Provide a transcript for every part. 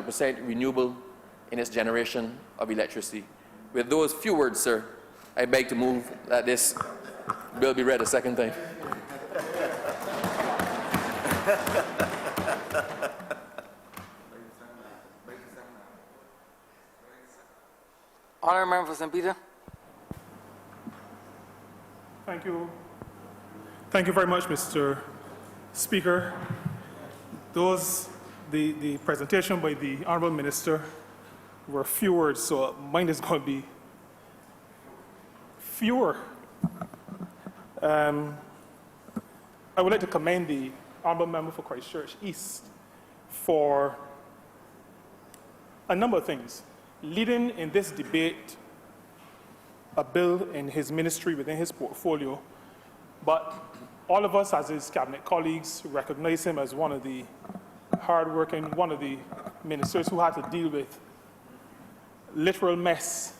100% renewable in its generation of electricity. With those few words, sir, I beg to move that this bill be read a second time. Honourable Member for St. Peter. Thank you. Thank you very much, Mr. Speaker. The presentation by the Honourable Minister were few words, so mine is going to be fewer. I would like to commend the Honourable Member for Christchurch East for a number of things. Leading in this debate a bill in his ministry within his portfolio, but all of us as his cabinet colleagues recognize him as one of the hard-working, one of the ministers who had to deal with literal mess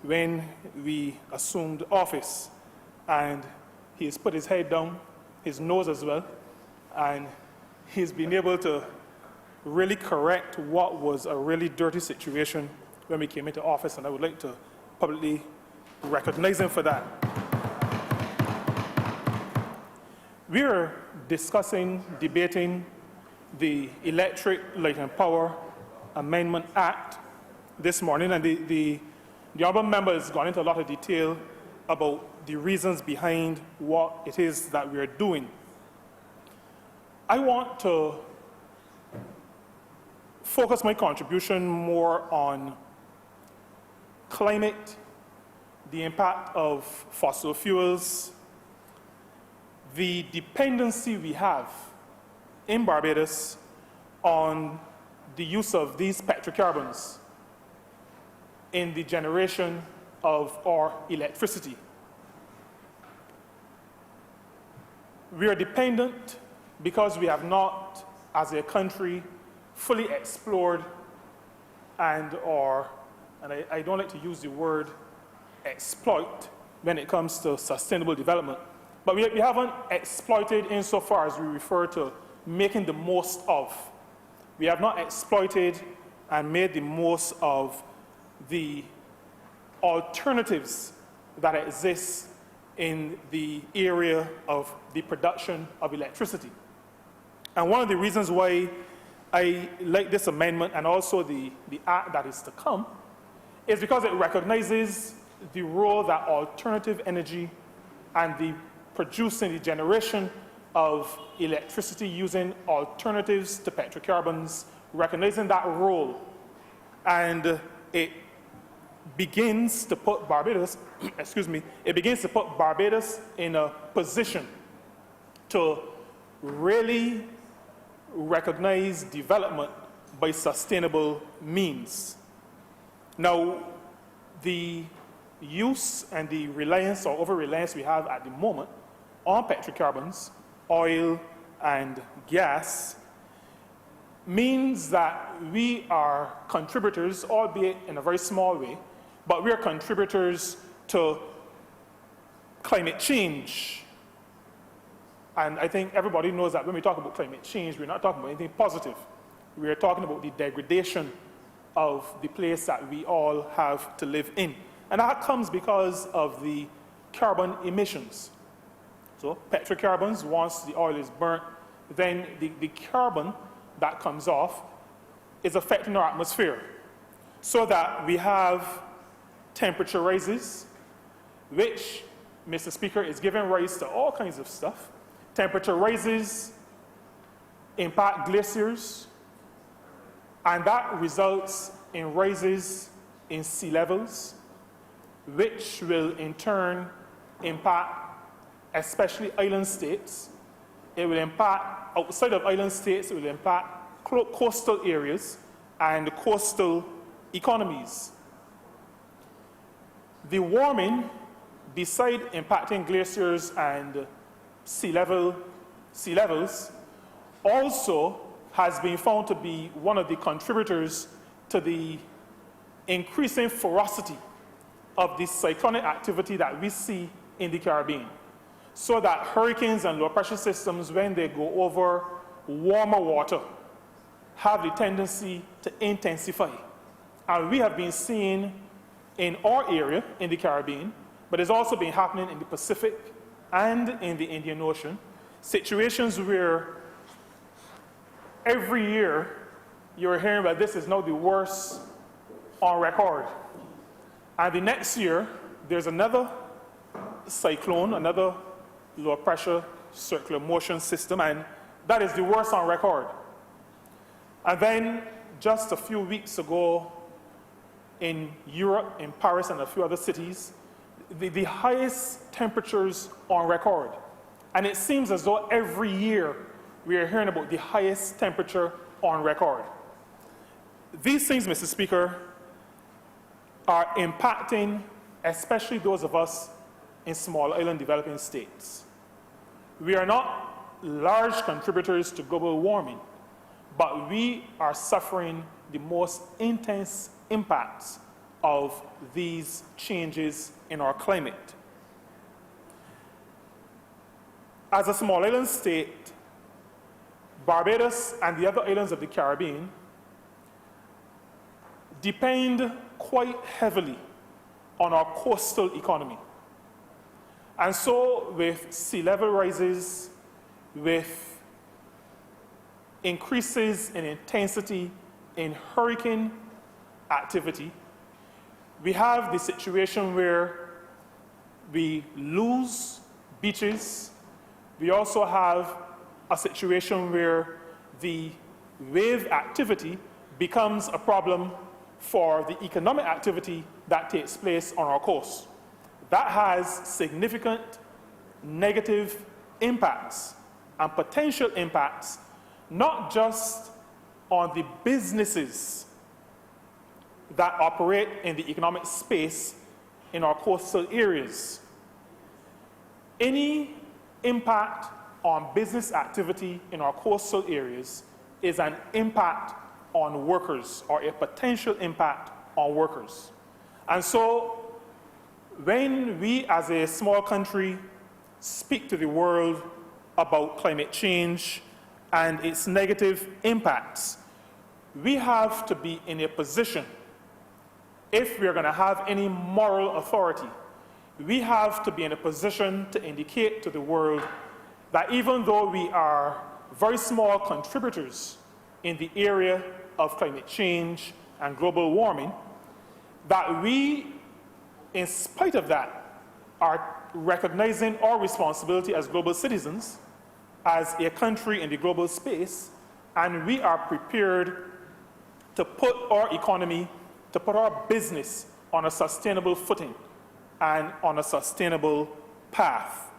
when we assumed office. And he has put his head down, his nose as well, and he's been able to really correct what was a really dirty situation when we came into office, and I would like to publicly recognize him for that. We are discussing, debating the Electric Light and Power Amendment Act this morning, and the Honourable Member has gone into a lot of detail about the reasons behind what it is that we are doing. I want to focus my contribution more on climate, the impact of fossil fuels, the dependency we have in Barbados on the use of these petrocarbons in the generation of our electricity. We are dependent because we have not, as a country, fully explored and I don't like to use the word exploit when it comes to sustainable development, but we haven't exploited insofar as we refer to making the most of. We have not exploited and made the most of the alternatives that exist in the area of the production of electricity. And one of the reasons why I like this amendment and also the act that is to come is because it recognizes the role that alternative energy and the producing, the generation of electricity using alternatives to petrocarbons, recognizing that role. And it begins to put Barbados, it begins to put Barbados in a position to really recognize development by sustainable means. Now, the use and the reliance or over-reliance we have at the moment on petrocarbons, oil and gas, means that we are contributors, albeit in a very small way, but we are contributors to climate change. And I think everybody knows that when we talk about climate change, we're not talking about anything positive. We are talking about the degradation of the place that we all have to live in. And that comes because of the carbon emissions. So petrocarbons, once the oil is burnt, then the carbon that comes off is affecting our atmosphere. So that we have temperature rises, which, Mr. Speaker, is giving rise to all kinds of stuff. Temperature rises impact glaciers, and that results in rises in sea levels, which will in turn impact especially island states. It will impact, outside of island states, it will impact coastal areas and coastal economies. The warming, beside impacting glaciers and sea levels, also has been found to be one of the contributors to the increasing ferocity of the cyclonic activity that we see in the Caribbean. So that hurricanes and low pressure systems, when they go over warmer water, have the tendency to intensify. And we have been seeing in our area, in the Caribbean, but it's also been happening in the Pacific and in the Indian Ocean, situations where every year you're hearing that this is now the worst on record. And the next year, there's another cyclone, another low pressure circular motion system, and that is the worst on record. And then just a few weeks ago in Europe, in Paris and a few other cities, the highest temperatures on record. And it seems as though every year we are hearing about the highest temperature on record. These things, Mr. Speaker, are impacting especially those of us in small island developing states. We are not large contributors to global warming, but we are suffering the most intense impacts of these changes in our climate. As a small island state, Barbados and the other islands of the Caribbean depend quite heavily on our coastal economy. And so with sea level rises, with increases in intensity in hurricane activity, we have the situation where we lose beaches. We also have a situation where the wave activity becomes a problem for the economic activity that takes place on our coast. That has significant negative impacts and potential impacts, not just on the businesses that operate in the economic space in our coastal areas. Any impact on business activity in our coastal areas is an impact on workers, or a potential impact on workers. And so when we as a small country speak to the world about climate change and its negative impacts, we have to be in a position, if we're going to have any moral authority, we have to be in a position to indicate to the world that even though we are very small contributors in the area of climate change and global warming, that we, in spite of that, are recognizing our responsibility as global citizens, as a country in the global space, and we are prepared to put our economy, to put our business on a sustainable footing and on a sustainable path.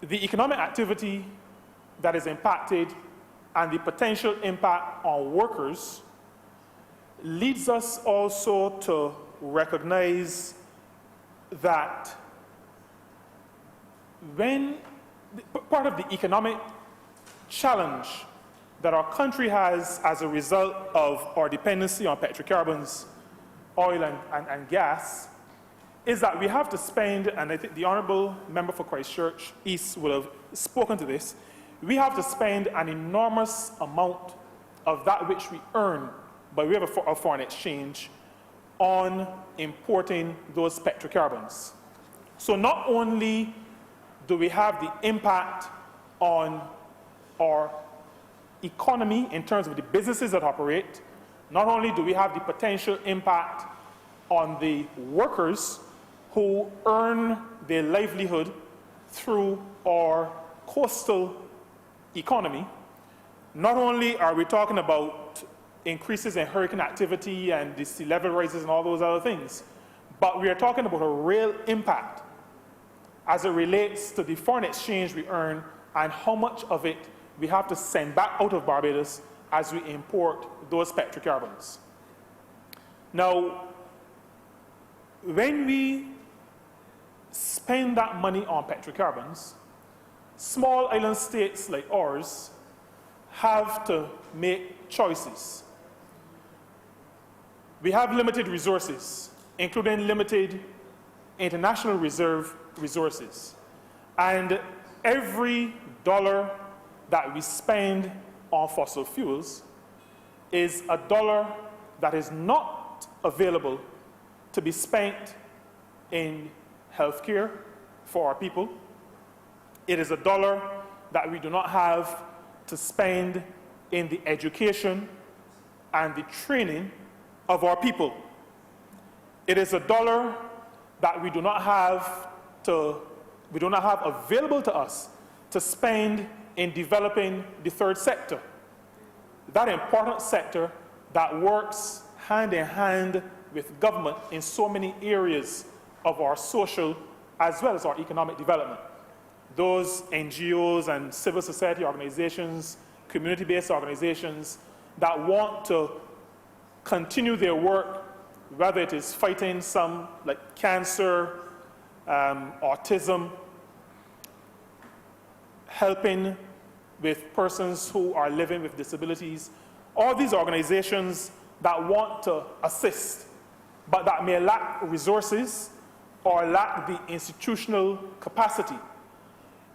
The economic activity that is impacted and the potential impact on workers leads us also to recognize that when part of the economic challenge that our country has as a result of our dependency on petrocarbons, oil and gas, is that we have to spend, and I think the Honourable Member for Christchurch East will have spoken to this, we have to spend an enormous amount of that which we earn by way of foreign exchange on importing those petrocarbons. So not only do we have the impact on our economy in terms of the businesses that operate, not only do we have the potential impact on the workers who earn their livelihood through our coastal economy, not only are we talking about increases in hurricane activity and the sea level rises and all those other things, but we are talking about a real impact as it relates to the foreign exchange we earn and how much of it we have to send back out of Barbados as we import those petrocarbons. Now, when we spend that money on petrocarbons, small island states like ours have to make choices. We have limited resources, including limited international reserve resources. And every dollar that we spend on fossil fuels is a dollar that is not available to be spent in healthcare for our people. It is a dollar that we do not have to spend in the education and the training of our people. It is a dollar that we do not have available to us to spend in developing the third sector, that important sector that works hand in hand with government in so many areas of our social as well as our economic development. Those NGOs and civil society organizations, community-based organizations that want to continue their work, whether it is fighting some like cancer, autism, helping with persons who are living with disabilities, all these organizations that want to assist, but that may lack resources or lack the institutional capacity.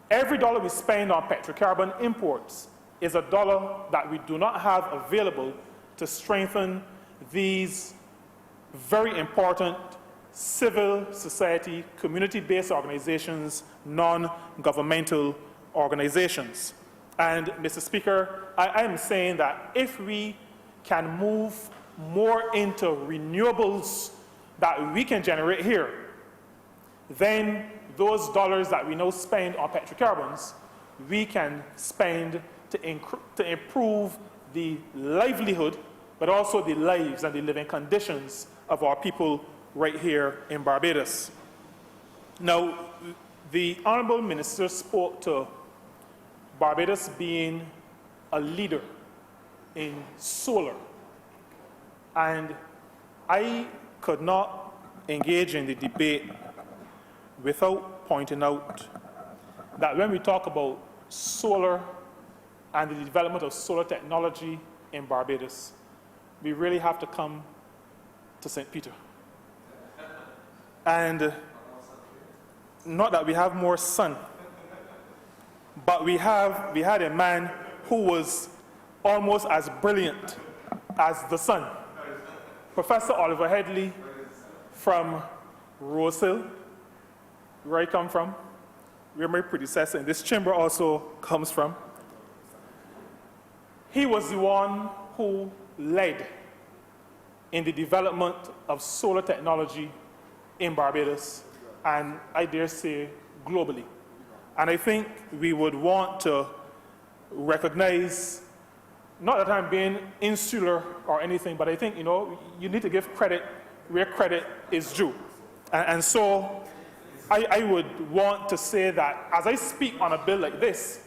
Every dollar we spend on petrocarbon imports is a dollar that we do not have available to strengthen these very important civil society, community-based organizations, non-governmental organizations. And, Mr. Speaker, I am saying that if we can move more into renewables that we can generate here, then those dollars that we now spend on petrocarbons, we can spend to improve the livelihood, but also the lives and the living conditions of our people right here in Barbados. Now, the Honourable Minister spoke to Barbados being a leader in solar. And I could not engage in the debate without pointing out that when we talk about solar and the development of solar technology in Barbados, we really have to come to St. Peter. And not that we have more sun, but we had a man who was almost as brilliant as the sun. Professor Oliver Headley from Rose Hill, where I come from, where my predecessor in this chamber also comes from. He was the one who led in the development of solar technology in Barbados, and I dare say globally. And I think we would want to recognize, not that I'm being insular or anything, but I think, you need to give credit where credit is due. And so I would want to say that as I speak on a bill like this,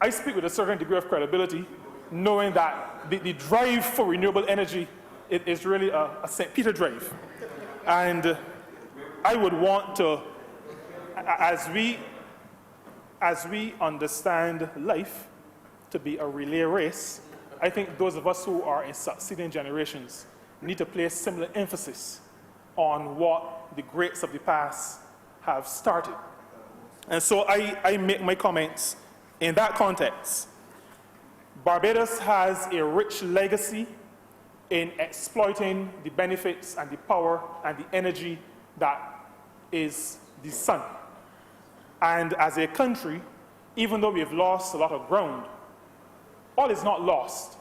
I speak with a certain degree of credibility, knowing that the drive for renewable energy is really a St. Peter drive. And I would want to, as we understand life to be a relay race, I think those of us who are in succeeding generations need to place similar emphasis on what the greats of the past have started. And so I make my comments in that context. Barbados has a rich legacy in exploiting the benefits and the power and the energy that is the sun. And as a country, even though we have lost a lot of ground, all is not lost.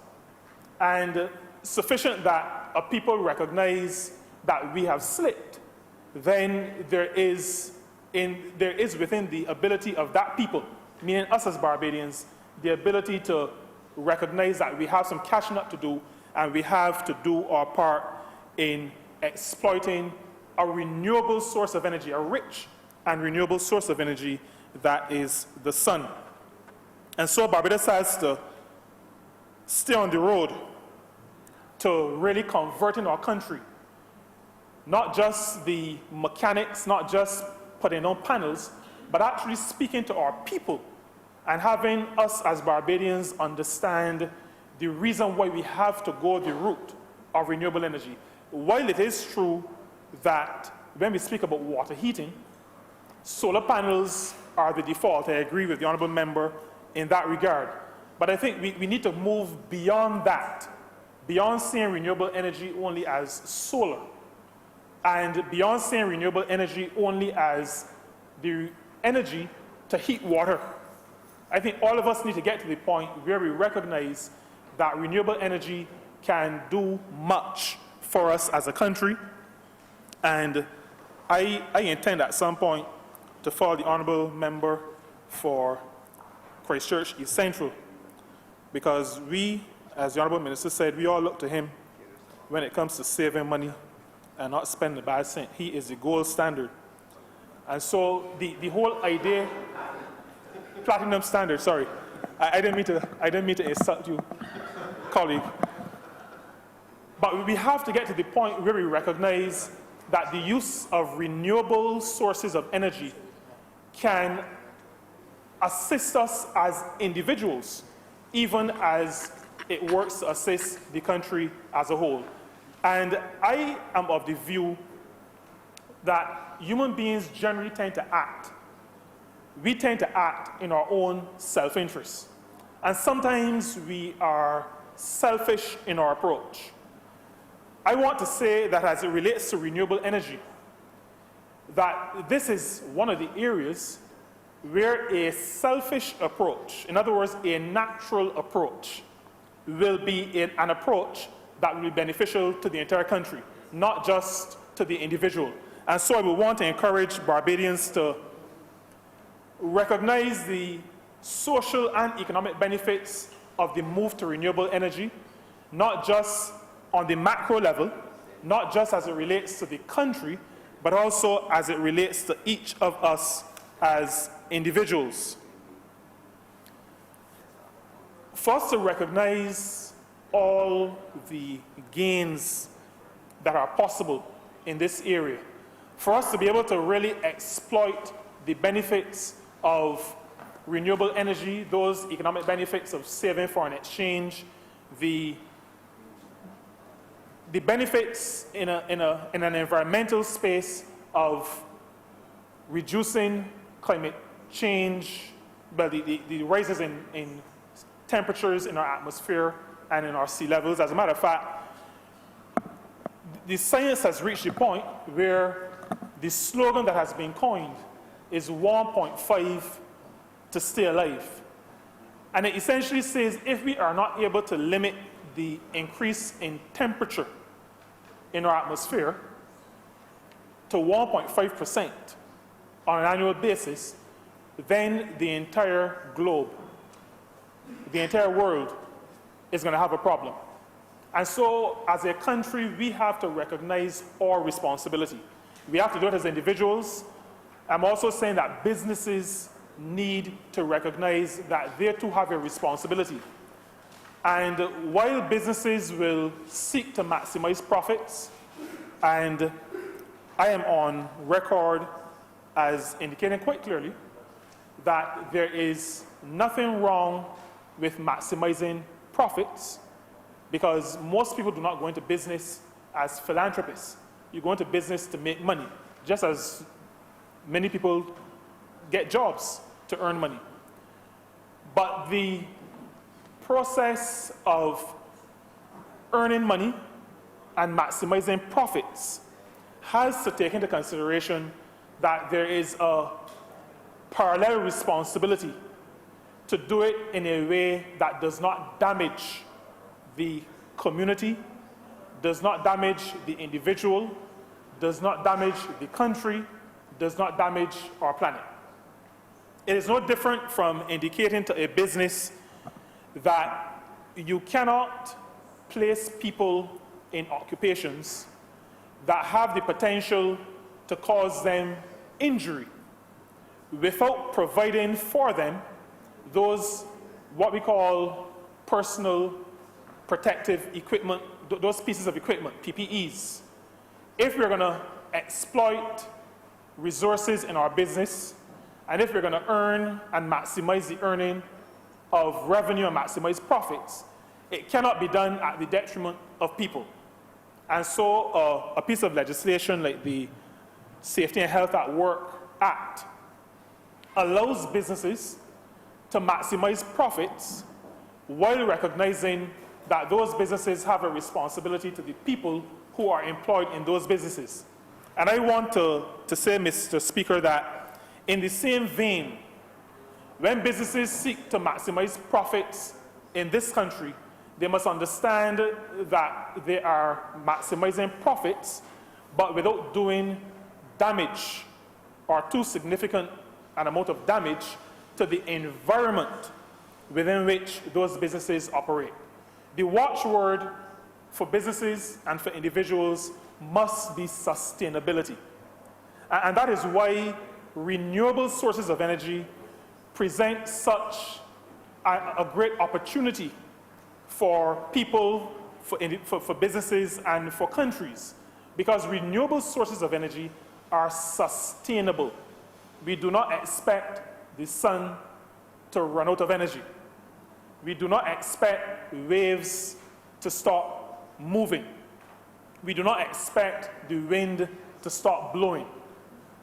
And sufficient that a people recognize that we have slipped, then there is within the ability of that people, meaning us as Barbadians, the ability to recognize that we have some catching up to do, and we have to do our part in exploiting a renewable source of energy, a rich and renewable source of energy that is the sun. And so Barbados has to stay on the road to really converting our country. Not just the mechanics, not just putting on panels, but actually speaking to our people and having us as Barbadians understand the reason why we have to go the route of renewable energy. While it is true that when we speak about water heating, solar panels are the default. I agree with the Honourable Member in that regard. But I think we need to move beyond that, beyond seeing renewable energy only as solar, and beyond seeing renewable energy only as the energy to heat water. I think all of us need to get to the point where we recognize that renewable energy can do much for us as a country. And I intend at some point to follow the Honourable Member for Christchurch East Central, because we, as the Honourable Minister said, we all look to him when it comes to saving money and not spending a bad cent. He is the gold standard. And so the whole idea, platinum standard, sorry. I didn't mean to insult you, colleague. But we have to get to the point where we recognize that the use of renewable sources of energy can assist us as individuals, even as it works to assist the country as a whole. And I am of the view that human beings generally tend to act. We tend to act in our own self-interest. And sometimes we are selfish in our approach. I want to say that as it relates to renewable energy, that this is one of the areas where a selfish approach, in other words, a natural approach, will be an approach that will be beneficial to the entire country, not just to the individual. And so I would want to encourage Barbadians to recognize the social and economic benefits of the move to renewable energy, not just on the macro level, not just as it relates to the country, but also as it relates to each of us as individuals. For us to recognize all the gains that are possible in this area, for us to be able to really exploit the benefits of renewable energy, those economic benefits of saving foreign exchange, the benefits in an environmental space of reducing climate change, but the rises in temperatures in our atmosphere and in our sea levels. As a matter of fact, the science has reached a point where the slogan that has been coined is 1.5 to stay alive. And it essentially says if we are not able to limit the increase in temperature in our atmosphere to 1.5% on an annual basis, then the entire globe, the entire world is going to have a problem. And so, as a country, we have to recognize our responsibility. We have to do it as individuals. I'm also saying that businesses need to recognize that they too have a responsibility. And while businesses will seek to maximize profits, and I am on record as indicating quite clearly that there is nothing wrong with maximizing profits, because most people do not go into business as philanthropists. You go into business to make money, just as many people get jobs to earn money. But the process of earning money and maximizing profits has to take into consideration that there is a parallel responsibility to do it in a way that does not damage the community, does not damage the individual, does not damage the country, does not damage our planet. It is no different from indicating to a business that you cannot place people in occupations that have the potential to cause them injury without providing for them those, what we call personal protective equipment, those pieces of equipment, PPEs. If we're going to exploit resources in our business, and if we're going to earn and maximize the earning of revenue and maximize profits, it cannot be done at the detriment of people. And so a piece of legislation like the Safety and Health at Work Act allows businesses to maximize profits while recognizing that those businesses have a responsibility to the people who are employed in those businesses. And I want to say, Mr. Speaker, that in the same vein, when businesses seek to maximize profits in this country, they must understand that they are maximizing profits, but without doing damage or too significant an amount of damage to the environment within which those businesses operate. The watchword for businesses and for individuals must be sustainability. And that is why renewable sources of energy present such a great opportunity for people, for businesses, and for countries, because renewable sources of energy are sustainable. We do not expect the sun to run out of energy. We do not expect waves to stop moving. We do not expect the wind to stop blowing.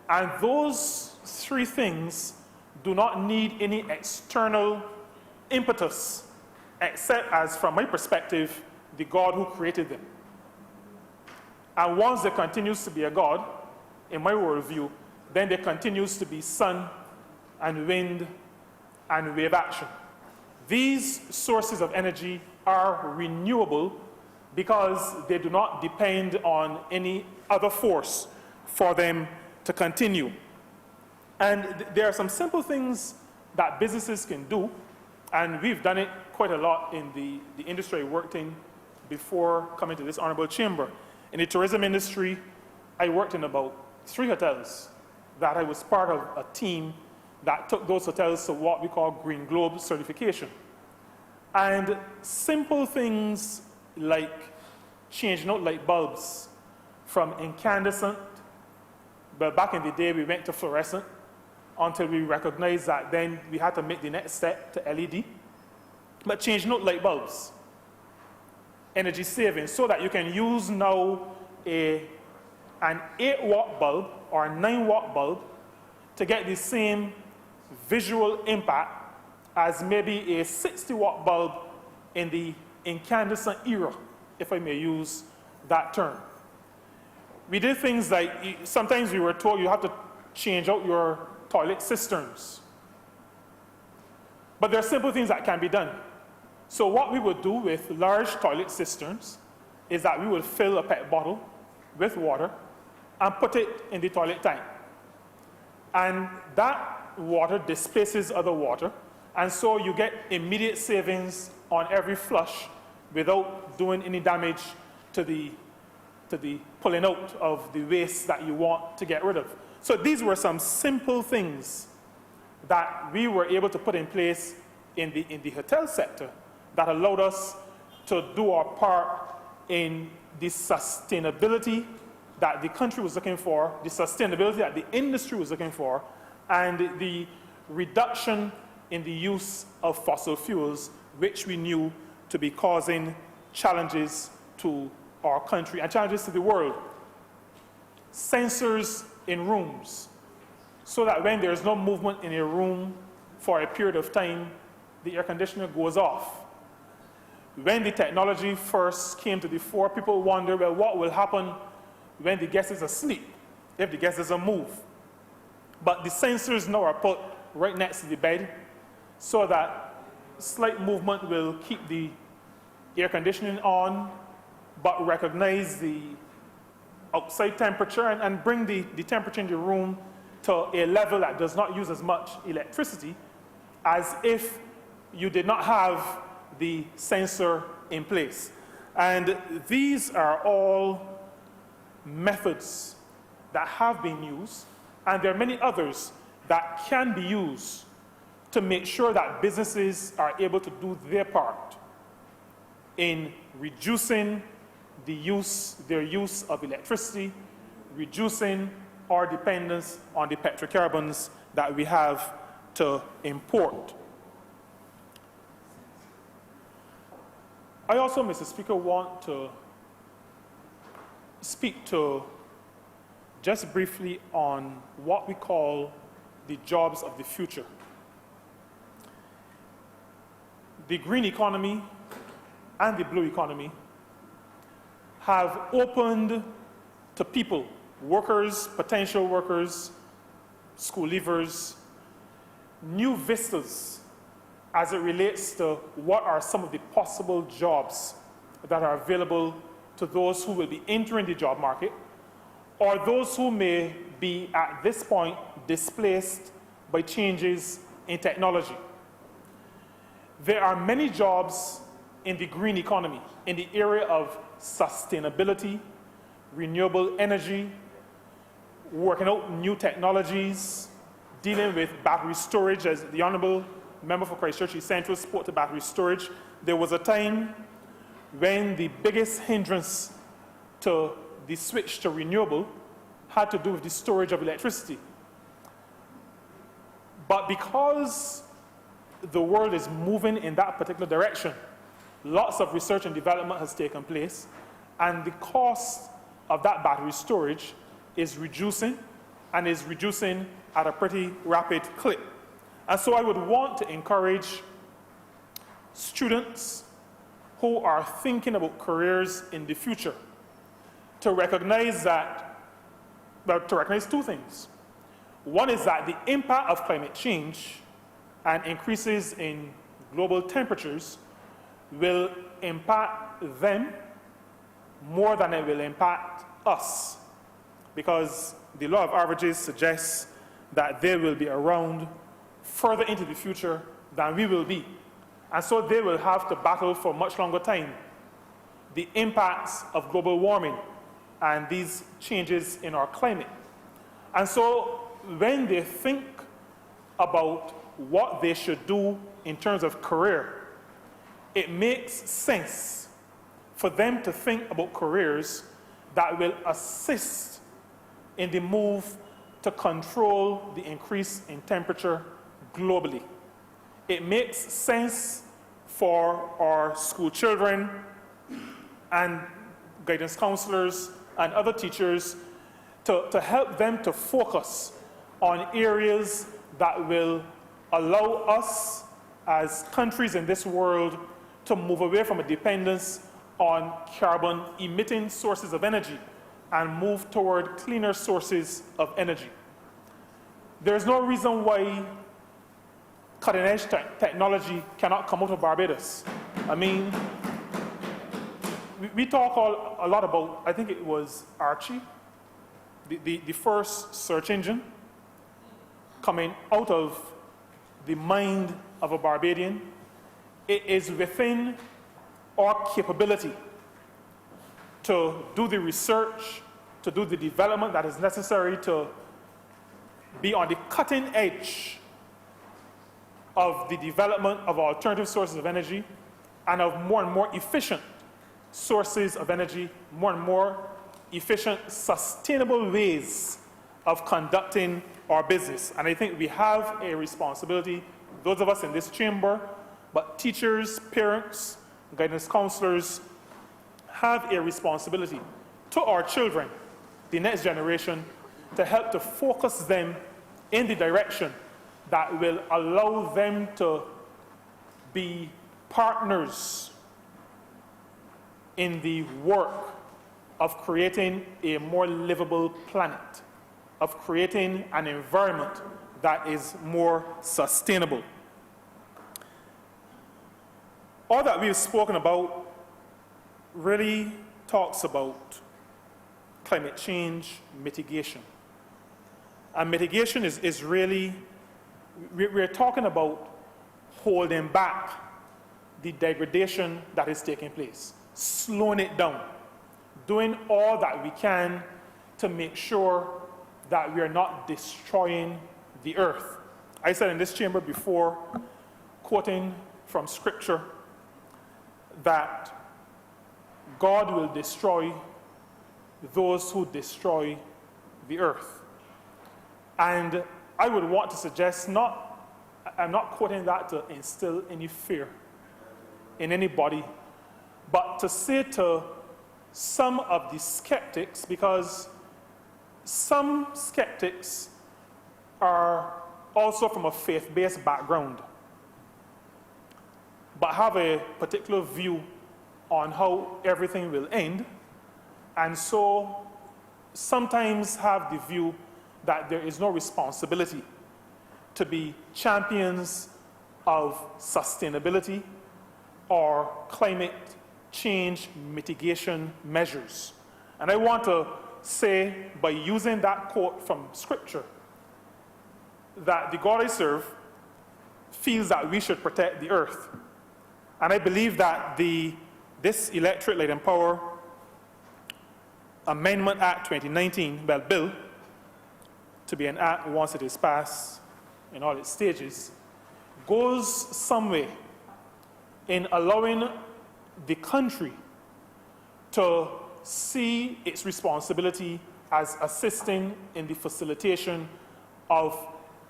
And those three things do not need any external impetus, except as, from my perspective, the God who created them. And once there continues to be a God, in my worldview, then there continues to be sun and wind and wave action. These sources of energy are renewable because they do not depend on any other force for them to continue. And there are some simple things that businesses can do, and we've done it quite a lot in the industry I worked in before coming to this honorable chamber. In the tourism industry, I worked in about 3 hotels that I was part of a team that took those hotels to what we call Green Globe certification. And simple things like changing out light bulbs from incandescent, but back in the day we went to fluorescent, until we recognized that then we had to make the next step to LED. But changing out light bulbs, energy savings, so that you can use now an 8-watt bulb or a 9-watt bulb to get the same visual impact as maybe a 60-watt bulb in the incandescent era, if I may use that term. We did things like, sometimes we were told you have to change out your toilet cisterns. But there are simple things that can be done. So what we would do with large toilet cisterns is that we would fill a PET bottle with water and put it in the toilet tank. And that water displaces other water, and so you get immediate savings on every flush without doing any damage to the pulling out of the waste that you want to get rid of. So these were some simple things that we were able to put in place in the hotel sector that allowed us to do our part in the sustainability that the country was looking for, the sustainability that the industry was looking for, and the reduction in the use of fossil fuels, which we knew to be causing challenges to our country and challenges to the world. Sensors in rooms, so that when there's no movement in a room for a period of time, the air conditioner goes off. When the technology first came to the fore, people wondered, well, what will happen when the guest is asleep, if the guest doesn't move? But the sensors now are put right next to the bed, so that slight movement will keep the air conditioning on, but recognize the outside temperature and bring the temperature in the room to a level that does not use as much electricity as if you did not have the sensor in place. And these are all methods that have been used, and there are many others that can be used to make sure that businesses are able to do their part in reducing their use of electricity, reducing our dependence on the petrocarbons that we have to import. I also, Mr. Speaker, want to speak to just briefly on what we call the jobs of the future. the green economy and the blue economy have opened to people, workers, potential workers, school leavers, new vistas as it relates to what are some of the possible jobs that are available to those who will be entering the job market, or those who may be at this point displaced by changes in technology. There are many jobs in the green economy, in the area of sustainability, renewable energy, working out new technologies, dealing with battery storage, as the Honourable Member for Christchurch East Central spoke to battery storage. There was a time when the biggest hindrance to the switch to renewable had to do with the storage of electricity. But because the world is moving in that particular direction, lots of research and development has taken place, and the cost of that battery storage is reducing, and is reducing at a pretty rapid clip. And so I would want to encourage students who are thinking about careers in the future to recognize two things. One is that the impact of climate change and increases in global temperatures will impact them more than it will impact us, because the law of averages suggests that they will be around further into the future than we will be. And so they will have to battle for much longer time the impacts of global warming and these changes in our climate. And so when they think about what they should do in terms of career, it makes sense for them to think about careers that will assist in the move to control the increase in temperature globally. It makes sense for our school children and guidance counselors and other teachers to help them to focus on areas that will allow us as countries in this world to move away from a dependence on carbon-emitting sources of energy and move toward cleaner sources of energy. There's no reason why cutting-edge technology cannot come out of Barbados. I mean, we talk a lot about, I think it was Archie, the first search engine coming out of the mind of a Barbadian. It is within our capability to do the research, to do the development that is necessary to be on the cutting edge of the development of alternative sources of energy and of more and more efficient sources of energy, more and more efficient, sustainable ways of conducting our business. And I think we have a responsibility, those of us in this chamber, but teachers, parents, guidance counselors have a responsibility to our children, the next generation, to help to focus them in the direction that will allow them to be partners in the work of creating a more livable planet, of creating an environment that is more sustainable. All that we've spoken about really talks about climate change mitigation. And mitigation is really, we're talking about holding back the degradation that is taking place, slowing it down, doing all that we can to make sure that we are not destroying the earth. I said in this chamber before, quoting from scripture, that God will destroy those who destroy the earth. And I would want to suggest, I'm not quoting that to instill any fear in anybody, but to say to some of the skeptics, because some skeptics are also from a faith-based background. but have a particular view on how everything will end, and so sometimes have the view that there is no responsibility to be champions of sustainability or climate change mitigation measures. And I want to say, by using that quote from Scripture, that the God I serve feels that we should protect the earth. And I believe that this Electric Light and Power Amendment Act 2019, well, bill, to be an act once it is passed in all its stages, goes some way in allowing the country to see its responsibility as assisting in the facilitation of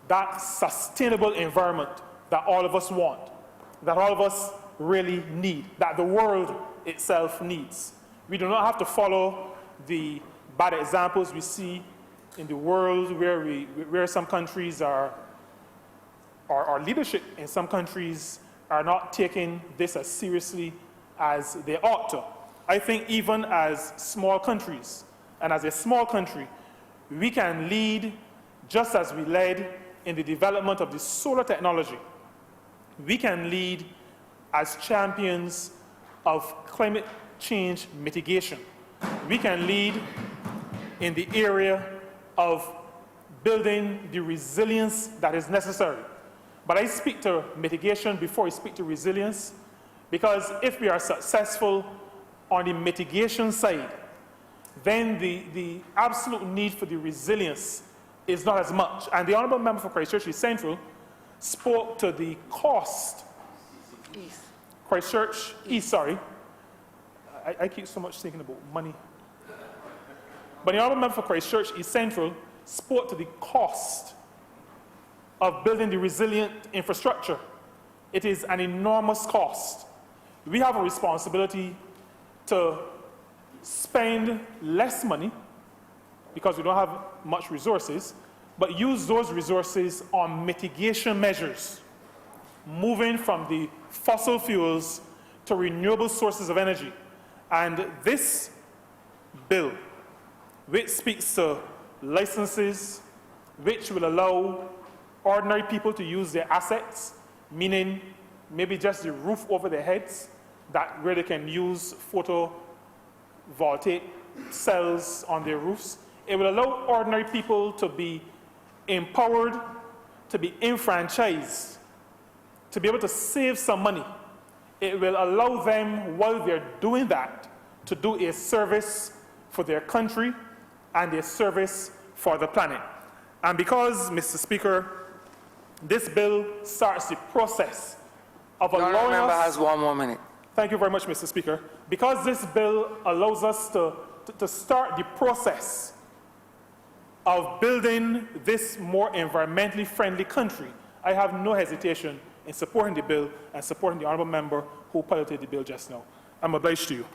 that sustainable environment that all of us want, that all of us really need, that the world itself needs. We do not have to follow the bad examples we see in the world where some countries are, or leadership in some countries are not taking this as seriously as they ought to. I think even as small countries, and as a small country, we can lead just as we led in the development of the solar technology. We can lead as champions of climate change mitigation. We can lead in the area of building the resilience that is necessary. But I speak to mitigation before I speak to resilience, because if we are successful on the mitigation side, then the absolute need for the resilience is not as much. And the Honourable Member for Christchurch East Central spoke to the cost. Christchurch East, sorry. I keep so much thinking about money. But the Honourable Member for Christchurch East Central spoke to the cost of building the resilient infrastructure. It is an enormous cost. We have a responsibility to spend less money because we don't have much resources, but use those resources on mitigation measures, moving from the fossil fuels to renewable sources of energy. And this bill, which speaks to licenses, which will allow ordinary people to use their assets, meaning maybe just the roof over their heads, where they can use photovoltaic cells on their roofs. It will allow ordinary people to be empowered, to be enfranchised, to be able to save some money. It will allow them, while they're doing that, to do a service for their country and a service for the planet. And because, Mr. Speaker, this bill starts the process of allowing us... The member has 1 more minute. Thank you very much, Mr. Speaker. Because this bill allows us to start the process of building this more environmentally friendly country, I have no hesitation in supporting the bill and supporting the Honourable Member who piloted the bill just now. I'm obliged to you.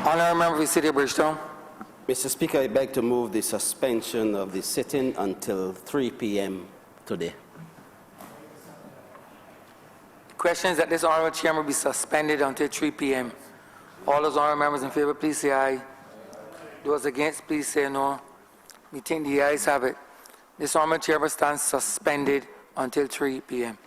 Honourable Member for the City of Bridgetown. Mr. Speaker, I beg to move the suspension of the sitting until 3 p.m. today. The question is that this honourable chamber be suspended until 3 p.m. All those honourable members in favour, please say aye. Those against, please say no. We think the ayes have it. This honourable chamber stands suspended until 3 p.m.